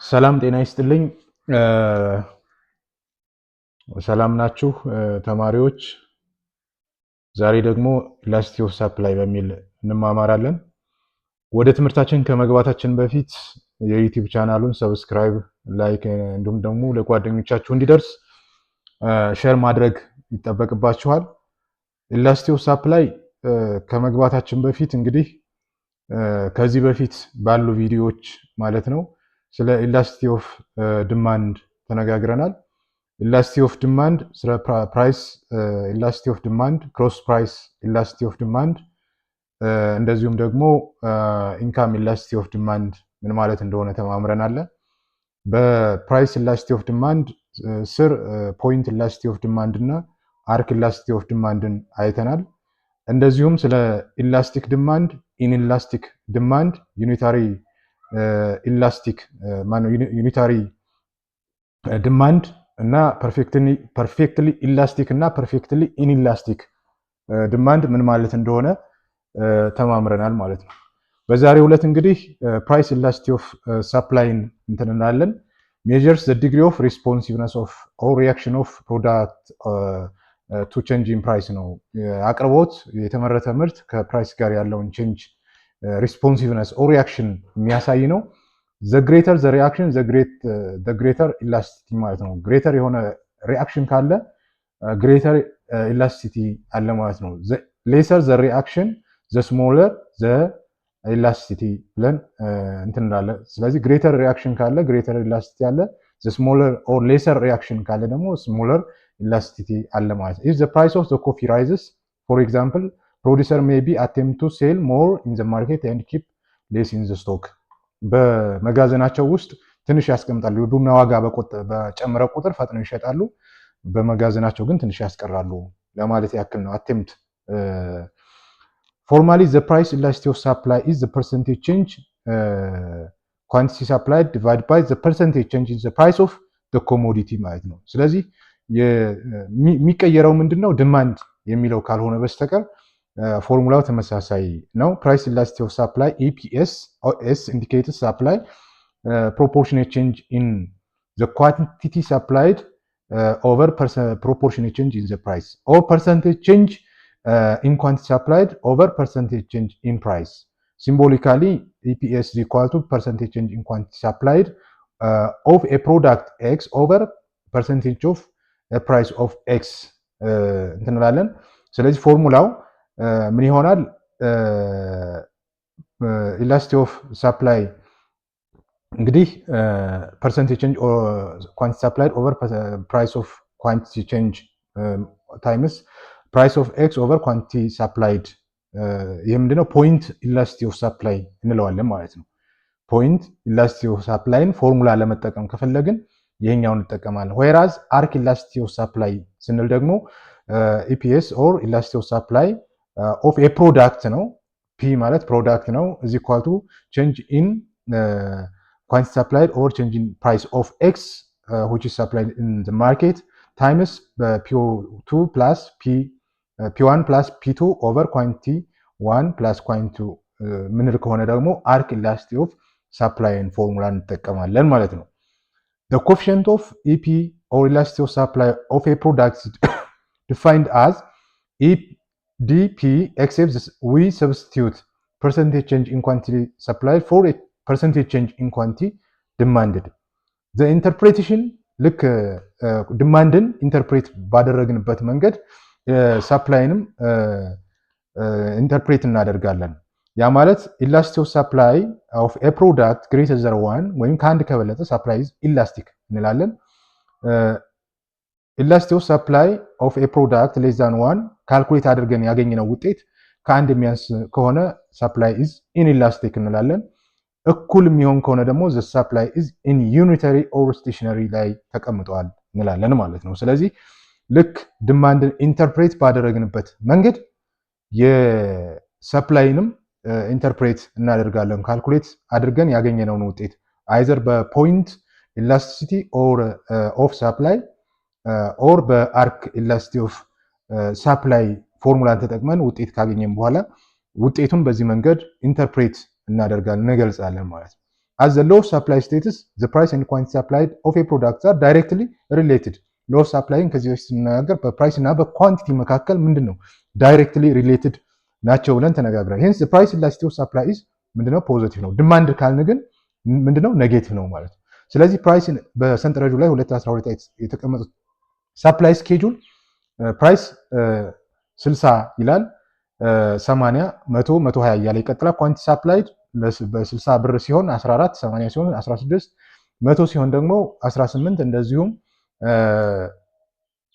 ሰላም ጤና ይስጥልኝ። ሰላም ናችሁ ተማሪዎች? ዛሬ ደግሞ ኢላስቲክ ኦፍ ሳፕላይ በሚል እንማማራለን። ወደ ትምህርታችን ከመግባታችን በፊት የዩቲዩብ ቻናሉን ሰብስክራይብ፣ ላይክ እንዲሁም ደግሞ ለጓደኞቻችሁ እንዲደርስ ሼር ማድረግ ይጠበቅባችኋል። ኢላስቲክ ኦፍ ሳፕላይ ከመግባታችን በፊት እንግዲህ ከዚህ በፊት ባሉ ቪዲዮዎች ማለት ነው ስለ ኢላስቲክ ኦፍ ዲማንድ ተነጋግረናል። ኢላስቲክ ኦፍ ዲማንድ ስለ ፕራይስ ኢላስቲክ ኦፍ ዲማንድ፣ ክሮስ ፕራይስ ኢላስቲክ ኦፍ ዲማንድ እንደዚሁም ደግሞ ኢንካም ኢላስቲክ ኦፍ ዲማንድ ምን ማለት እንደሆነ ተማምረናል። በፕራይስ ኢላስቲክ ኦፍ ዲማንድ ስር ፖይንት ኢላስቲክ ኦፍ ዲማንድ እና አርክ ኢላስቲክ ኦፍ ዲማንድን አይተናል። እንደዚሁም ስለ ኢላስቲክ ዲማንድ፣ ኢንኢላስቲክ ዲማንድ፣ ዩኒታሪ ኢላስቲክ ዩኒታሪ ዲማንድ እና ፐርፌክትሊ ኢላስቲክ እና ፐርፌክትሊ ኢንኢላስቲክ ዲማንድ ምን ማለት እንደሆነ ተማምረናል ማለት ነው። በዛሬው ዕለት እንግዲህ ፕራይስ ኢላስቲክ ኦፍ ሳፕላይን እንትን እንላለን። ሜዠርስ ዘ ዲግሪ ኦፍ ሪስፖንሲቭነስ ኦፍ ኦር ሪአክሽን ኦፍ ፕሮዳክት ቱ ቼንጅ ኢን ፕራይስ ነው። አቅርቦት የተመረተ ምርት ከፕራይስ ጋር ያለውን ቼንጅ ሪስፖንሲቭነስ ኦር ሪአክሽን የሚያሳይ ነው። ዘ ግሬተር ዘ ሪአክሽን ዘ ግሬተር ኢላስቲሲቲ ማለት ነው። ግሬተር የሆነ ሪአክሽን ካለ ግሬተር ኢላስቲሲቲ አለ ማለት ነው። ሌሰር ዘ ሪአክሽን ዘ ስሞለር ዘ ኢላስቲሲቲ ብለን እንትን እንላለን። ስለዚህ ግሬተር ሪአክሽን ካለ ግሬተር ኢላስቲሲቲ አለ። ዘ ስሞለር ኦር ሌሰር ሪአክሽን ካለ ደግሞ ስሞለር ኢላስቲሲቲ አለ ማለት ነው። ኢፍ ዘ ፕራይስ ኦፍ ዘ ኮፊ ራይዝስ ፎር ኤግዛምፕል ፕሮዲውሰር ሜይ ቢ አቴምፕት ቱ ሴል ሞር ኢን ዘ ማርኬት ኤንድ ኪፕ ሌስ ኢን ዘ ስቶክ። በመጋዘናቸው ውስጥ ትንሽ ያስቀምጣሉ። የቡና ዋጋ በጨመረ ቁጥር ፈጥነው ይሸጣሉ፣ በመጋዘናቸው ግን ትንሽ ያስቀራሉ ለማለት ያክል ነው። አቴምፕት ፎርማሊ ዘ ፕራይስ ኢላስቲክ ኦፍ ሳፕላይ ኢዝ ዘ ፐርሰንቴጅ ቼንጅ ኳንቲቲ ሳፕላይድ ዲቫይድ ባይ ዘ ፐርሰንቴጅ ቼንጅ ኢን ዘ ፕራይስ ኦፍ ዘ ኮሞዲቲ ማለት ነው። ስለዚህ የሚቀየረው ምንድነው? ዲማንድ የሚለው ካልሆነ በስተቀር ፎርሙላው ተመሳሳይ ነው። ፕራይስ ኢላስቲክ ኦፍ ሳፕላይ ኢፒኤስ ኤስ ኢንዲኬትስ ሳፕላይ proportionate change in the quantity supplied over proportionate change in the price, or percentage change in quantity supplied over percentage change in price. Symbolically, EPS is equal to percentage change in quantity supplied of a product X over percentage of a price of X እንላለን። ስለዚህ ፎርሙላው ምን ይሆናል? ኢላስቲክ ኦፍ ሳፕላይ እንግዲህ ፐርሰንቴጅ ቼንጅ ኳንቲቲ ሳፕላይድ ኦቨር ፕራይስ ኦፍ ኳንቲቲ ቼንጅ ታይምስ ፕራይስ ኦፍ ኤክስ ኦቨር ኳንቲቲ ሳፕላይድ። ይህ ምንድነው? ፖይንት ኢላስቲክ ኦፍ ሳፕላይ እንለዋለን ማለት ነው። ፖይንት ኢላስቲክ ኦፍ ሳፕላይን ፎርሙላ ለመጠቀም ከፈለግን ይሄኛውን እንጠቀማለን። ዌራዝ አርክ ኢላስቲክ ኦፍ ሳፕላይ ስንል ደግሞ ኢፒኤስ ኦር ኢላስቲክ ኦፍ ሳፕላይ ኦፍ ኤ ፕሮዳክት ነው። ፒ ማለት ፕሮዳክት ነው። እዚ ኢኳል ቱ ቼንጅ ኢን quantity supplied or change in price of X which is supplied in the market times P2 plus P1 plus P2 over quantity 1 plus quantity 2 ምንል ከሆነ ደግሞ አርክ ኢላስቲክ ኦፍ ሳፕላይን ፎርሙላ እንጠቀማለን ማለት ነው። the coefficient of EP or elastic of supply of a product is defined as EDP except we substitute percentage change in quantity supplied for a percentage change in quantity demanded. The interpretation ልክ ዲማንድን ኢንተርፕሬት ባደረግንበት መንገድ ሳፕላይንም ኢንተርፕሬት እናደርጋለን። ያ ማለት ኢላስቲክ ኦፍ ሳፕላይ ኦፍ ኤ ፕሮዳክት ግሬተር ዘር ዋን ወይም ከአንድ ከበለጠ ሳፕላይ ኢዝ ኢላስቲክ እንላለን። ኢላስቲክ ኦፍ ሳፕላይ ኦፍ ኤ ፕሮዳክት ሌስ ዛን ዋን ካልኩሌት አድርገን ያገኘነው ውጤት ከአንድ የሚያንስ ከሆነ ሳፕላይ ኢዝ ኢንኢላስቲክ እንላለን። እኩል የሚሆን ከሆነ ደግሞ ዘ ሳፕላይ ኢዝ ኢን ዩኒታሪ ኦር ስቴሽነሪ ላይ ተቀምጧል እንላለን ማለት ነው። ስለዚህ ልክ ዲማንድን ኢንተርፕሬት ባደረግንበት መንገድ የሳፕላይንም ኢንተርፕሬት እናደርጋለን። ካልኩሌት አድርገን ያገኘነውን ውጤት አይዘር በፖይንት ኢላስቲሲቲ ኦር ኦፍ ሳፕላይ ኦር በአርክ ኢላስቲክ ኦፍ ሳፕላይ ፎርሙላን ተጠቅመን ውጤት ካገኘን በኋላ ውጤቱን በዚህ መንገድ ኢንተርፕሬት እናደርጋለን እንገልጻለን ማለት ነው። as the law of supply status the price and quantity supplied of a product are directly related law of supply ከዚህ በፊት ስንነጋገር በፕራይስ እና በኳንቲቲ መካከል ምንድነው ዳይሬክትሊ ሪሌትድ ናቸው ብለን ተነጋግረን hence the price elasticity of supply is ምንድነው ፖዚቲቭ ነው ዲማንድ ካልን ግን ምንድነው ኔጌቲቭ ነው ማለት ነው ስለዚህ ፕራይስ በሰንጠረዡ ላይ 212 የተቀመጡት ሰፕላይ ስኬጁል ፕራይስ 60 ይላል 80 100 120 እያለ ይቀጥላል ኳንቲቲ ሰፕላይድ በ60 ብር ሲሆን 14 80 ሲሆን 16 100 ሲሆን ደግሞ 18 እንደዚሁም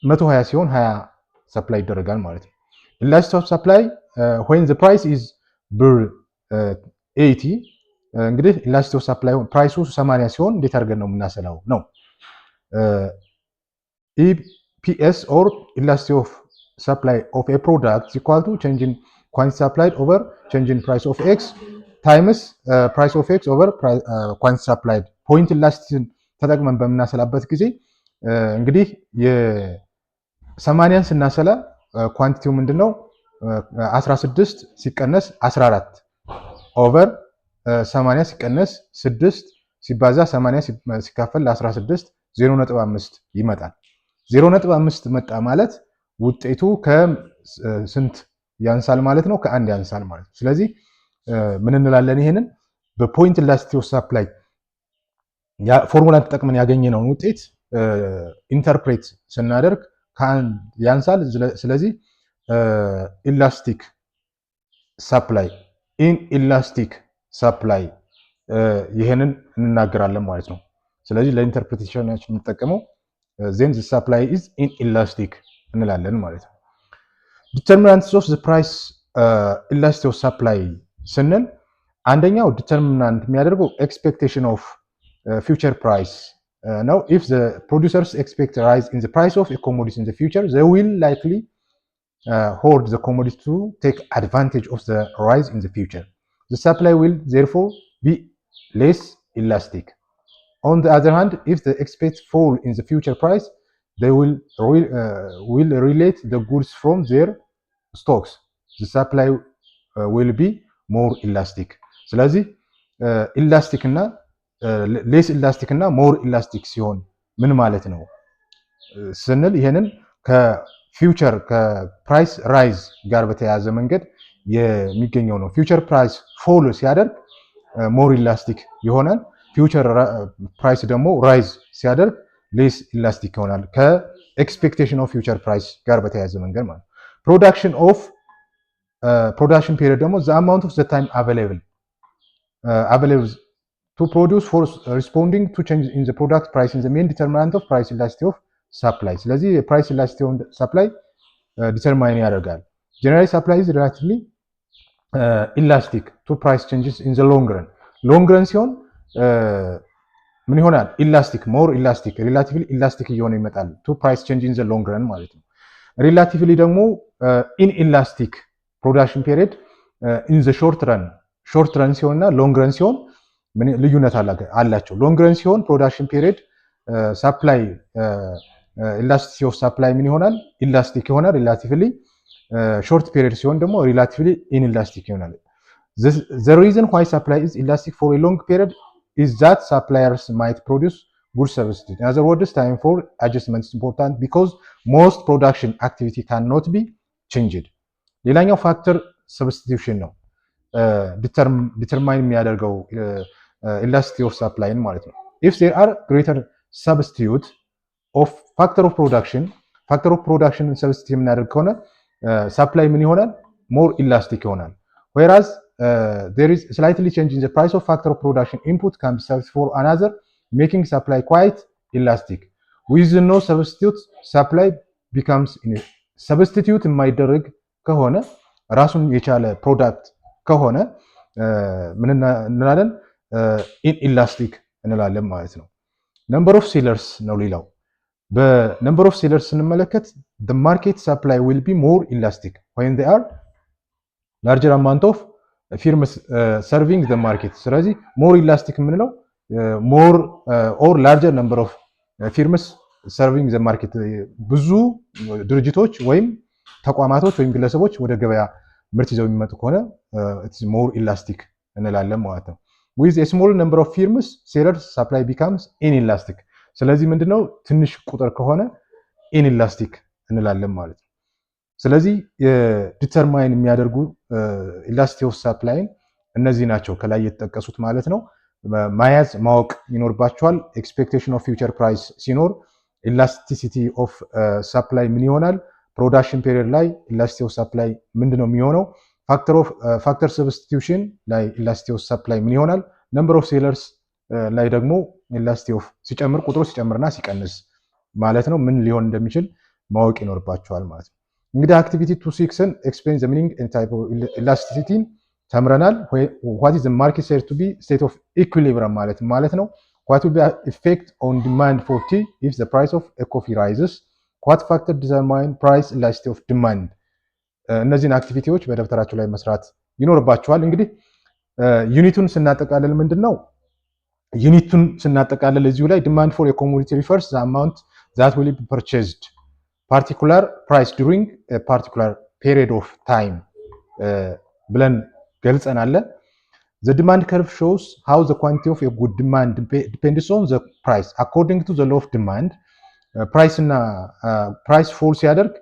120 ሲሆን 20 ሰፕላይ ይደረጋል ማለት ነው elasticity of supply when the price is ብር 80 እንግዲህ elasticity of supply ፕራይሱ 80 ሲሆን እንዴት አድርገን ነው የምናሰላው ነው EPS or elasticity of supply of a product is equal to change in quantity supplied over change in price of X times price of X over quantity supplied point elasticity ተጠቅመን በምናሰላበት ጊዜ እንግዲህ የ80ን ስናሰላ ኳንቲቲው ምንድነው 16 ሲቀነስ 14 ኦቨር 80 ሲቀነስ 6 ሲባዛ 80 ሲካፈል ለ16 0.5 ይመጣል 0.5 መጣ ማለት ውጤቱ ከስንት ያንሳል ማለት ነው ከአንድ ያንሳል ማለት ነው ስለዚህ ምን እንላለን ይሄንን በፖይንት ኢላስቲሲቲ ኦፍ ሰፕላይ ፎርሙላን ተጠቅመን ያገኘነውን ውጤት ኢንተርፕሬት ስናደርግ ከአንድ ያንሳል ስለዚህ ኢላስቲክ ሰፕላይ ኢን ኢላስቲክ ሰፕላይ ይሄንን እንናገራለን ማለት ነው ስለዚህ ለኢንተርፕሬቴሽናችን የምንጠቀመው then the supply is inelastic እንላለን ማለት ነው determinants of the price elasticity of supply ስንል አንደኛው ዲተርሚናንት የሚያደርገው expectation of future price now if the producers expect a rise in the price of a commodity in the future they will likely hoard the commodity to take advantage of the rise in the future the supply will therefore be less elastic on the other hand if they expect fall in the future price they will relate the goods from their stocks the supply will be more elastic ስለዚህ ኢላስቲክ እና ሌስ ኢላስቲክ እና ሞር ኢላስቲክ ሲሆን ምን ማለት ነው ስንል ይሄንን ከፊውቸር ከፕራይስ ራይዝ ጋር በተያያዘ መንገድ የሚገኘው ነው ፊውቸር ፕራይስ ፎል ሲያደርግ ሞር ኢላስቲክ ይሆናል ፊውቸር ፕራይስ ደግሞ ራይዝ ሲያደርግ ሌስ ኢላስቲክ ይሆናል ከኤክስፔክቴሽን ኦፍ ፊውቸር ፕራይስ ጋር በተያያዘ መንገድ ማለት ፕሮዳክሽን ኦፍ ፕሮዳክሽን ፔሪድ ደግሞ the amount of the time available to produce for responding to change in the product price in the main determinant of price elasticity of supply ስለዚህ የፕራይስ elasticity of supply determine ያደርጋል generally supply is relatively elastic to price changes in the long run ሲሆን ምን ይሆናል elastic more elastic relatively elastic እየሆነ ይመጣል to price change in the long run ማለት ነው relatively ደግሞ inelastic production period in the short run ሲሆንና long run ሲሆን ምን ልዩነት አላቸው long run ሲሆን production period supply elasticity of supply ምን ይሆናል elastic ይሆናል relatively short period ሲሆን ደግሞ relatively inelastic ይሆናል the reason why supply is elastic for a long period is that suppliers might produce good substitute in other words time for adjustment is important because most production activity cannot be changed ሌላኛው ፋክተር substitution ነው determine የሚያደርገው elasticity of supply ማለት ነው if there are greater substitute of factor of production substitute የምናደርግ ከሆነ supply ምን ይሆናል more elastic ይሆናል whereas there is slightly change in the price of factor of production input can be substituted for another making supply quite elastic with no substitute supply becomes substitute የማይደረግ ከሆነ ራሱን የቻለ ፕሮዳክት ከሆነ ምን እንላለን ኢንኢላስቲክ እንላለን ማለት ነው number of sellers ነው ሌላው በነምበር ኦፍ ሴለርስ ስንመለከት the market supply will be more elastic when there are larger amount of firms serving the market ስለዚህ more elastic የምንለው more or larger number of firms serving the market ብዙ ድርጅቶች ወይም ተቋማቶች ወይም ግለሰቦች ወደ ገበያ ምርት ይዘው የሚመጡ ከሆነ it's more elastic እንላለን ማለት ነው with a small number of firms sellers supply becomes inelastic ስለዚህ ምንድነው ትንሽ ቁጥር ከሆነ inelastic እንላለን ማለት ነው ስለዚህ ዲተርማይን የሚያደርጉ ኢላስቲሲቲ ኦፍ ሰፕላይን እነዚህ ናቸው ከላይ የተጠቀሱት ማለት ነው ማያዝ ማወቅ ይኖርባቸዋል ኤክስፔክቴሽን ኦፍ ፊውቸር ፕራይስ ሲኖር ኢላስቲሲቲ ኦፍ ሰፕላይ ምን ይሆናል ፕሮዳክሽን ፔሪየድ ላይ ኢላስቲሲቲ ኦፍ ሰፕላይ ምንድነው የሚሆነው ፋክተር ሰብስቲቲዩሽን ላይ ኢላስቲሲቲ ኦፍ ሰፕላይ ምን ይሆናል ነምበር ኦፍ ሴለርስ ላይ ደግሞ ኢላስቲሲቲ ኦፍ ሲጨምር ቁጥሩ ሲጨምርና ሲቀንስ ማለት ነው ምን ሊሆን እንደሚችል ማወቅ ይኖርባቸዋል ማለት ነው እንግዲህ አክቲቪቲ 26ን ኤክስፕሌን ዘ ሚኒንግ ኤንድ ታይፕ ኦፍ ኢላስቲሲቲ ተምረናል what is the market said to be state of equilibrium ማለት ነው what will be effect on demand for tea if the price of a coffee rises what factor determine price elasticity of demand እነዚህን አክቲቪቲዎች በደብተራችሁ ላይ መስራት ይኖርባችኋል እንግዲህ ዩኒቱን ስናጠቃልል ምንድነው ዩኒቱን ስናጠቃልል እዚሁ ላይ demand for a commodity refers the amount that will be purchased particular price during a particular period of time ብለን ገልጸናል the demand curve shows how the quantity of a good demand depends on the price according to the law of demand price እና price fall ሲያደርግ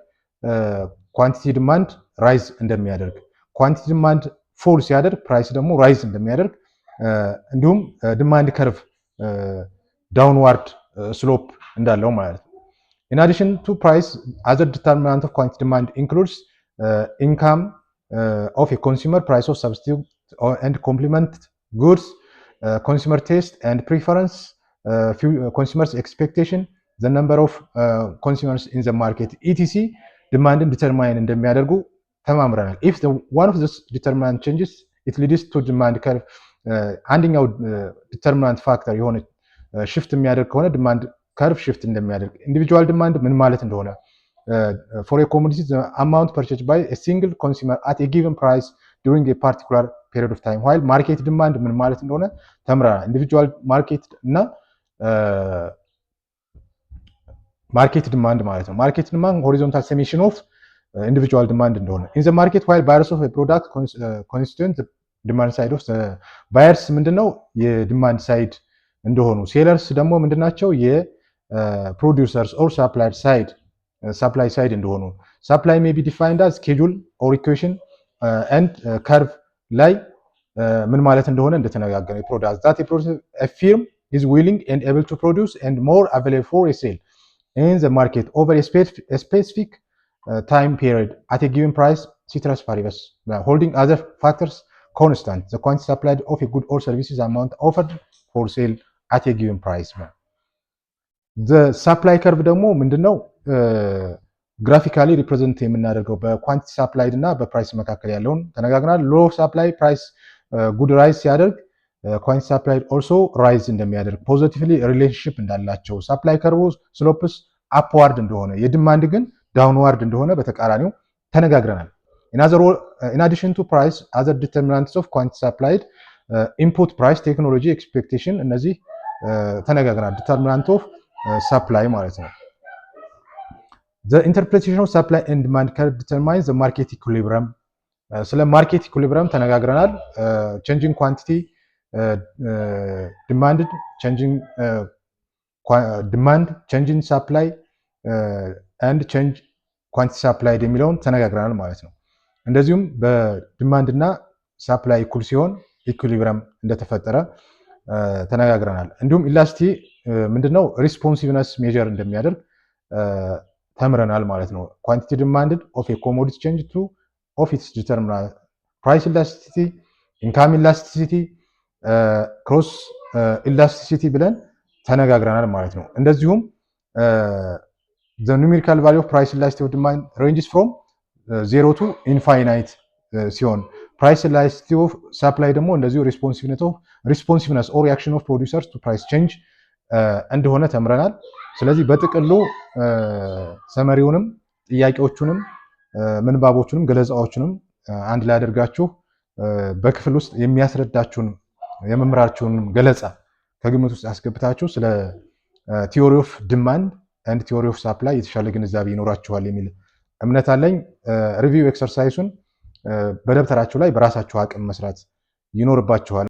quantity demand rise እንደሚያደርግ quantity demand fall ሲያደርግ price ደግሞ rise እንደሚያደርግ እንዲሁም demand curve downward slope እንዳለው ማለት ነው in addition to price other determinant of quantity demand includes income of a consumer price of substitute and complement goods consumer taste and preference consumers expectation the number of consumers in the market etc demand determine እንደሚያደርጉ ተማምረናል if the one of this determinant changes it leads to demand curve አንደኛው determinant factor የሆነ shift የሚያደርግ ከሆነ demand curve shift እንደሚያደርግ individual demand ምን ማለት እንደሆነ for a commodity the amount purchased by a single consumer at a given price during a particular period of time while market demand ምን ማለት እንደሆነ ተምረናል individual market እና market demand ማለት ነው market demand horizontal summation of individual demand እንደሆነ in the market while buyers of a product constituent the demand side of the buyers ምንድነው የdemand side እንደሆኑ sellers ደግሞ ምንድናቸው የproducers or supplier side supply side እንደሆኑ supply may be defined as schedule or equation and curve ላይ ምን ማለት እንደሆነ እንደተነጋገረ product that a firm is willing and able to produce and more available for a sale in the market over a specific time period at a given price ceteris paribus holding other factors constant the quantity supplied of a good or services amount offered for sale at a given price the supply curve ደግሞ ምንድነው ግራፊካሊ ሪፕሬዘንት የምናደርገው በኳንቲቲ ሰፕላይድ እና በፕራይስ መካከል ያለውን ተነጋግረናል ሎ ሰፕላይ ፕራይስ ጉድ ራይዝ ሲያደርግ ኳንቲቲ ሰፕላይድ ኦልሶ ራይዝ እንደሚያደርግ ፖዚቲቭሊ ሪሌሽንሺፕ እንዳላቸው ሰፕላይ ከርቭ ስሎፕስ አፕዋርድ እንደሆነ የዲማንድ ግን ዳውንዋርድ እንደሆነ በተቃራኒው ተነጋግረናል in addition to price other determinants of quantity supplied input price technology expectation እነዚህ ተነጋግረናል determinant of supply ማለት ነው the interpretation of supply and demand curve determines the market equilibrium ስለ ማርኬት ኢኩሊብሪየም ተነጋግረናል changing quantity demanded changing demand changing supply and change quantity supplied የሚለውን ተነጋግረናል ማለት ነው እንደዚሁም በዲማንድ እና ሰፕላይ ኢኩል ሲሆን ኢኩሊብሪየም እንደተፈጠረ ተነጋግረናል እንዲሁም ኢላስቲሲቲ ምንድነው ሪስፖንሲቭነስ ሜጀር እንደሚያደርግ ተምረናል ማለት ነው quantity demanded of a commodity change to of its determinant price elasticity income elasticity cross elasticity ብለን ተነጋግረናል ማለት ነው እንደዚሁም the numerical value of price elasticity of demand ranges from 0 to infinite ሲሆን price elasticity of supply ደግሞ እንደዚሁ responsiveness or reaction of producers to price change እንደሆነ ተምረናል ስለዚህ በጥቅሉ ሰመሪውንም ጥያቄዎቹንም ምንባቦቹንም ገለጻዎቹንም አንድ ላይ አድርጋችሁ በክፍል ውስጥ የሚያስረዳችሁን የመምራችሁን ገለጻ ከግምት ውስጥ አስገብታችሁ ስለ ቲዮሪ ኦፍ ዲማንድ ኤንድ ቲዮሪ ኦፍ ሰፕላይ የተሻለ ግንዛቤ ይኖራችኋል የሚል እምነት አለኝ ሪቪው ኤክሰርሳይሱን በደብተራችሁ ላይ በራሳችሁ አቅም መስራት ይኖርባችኋል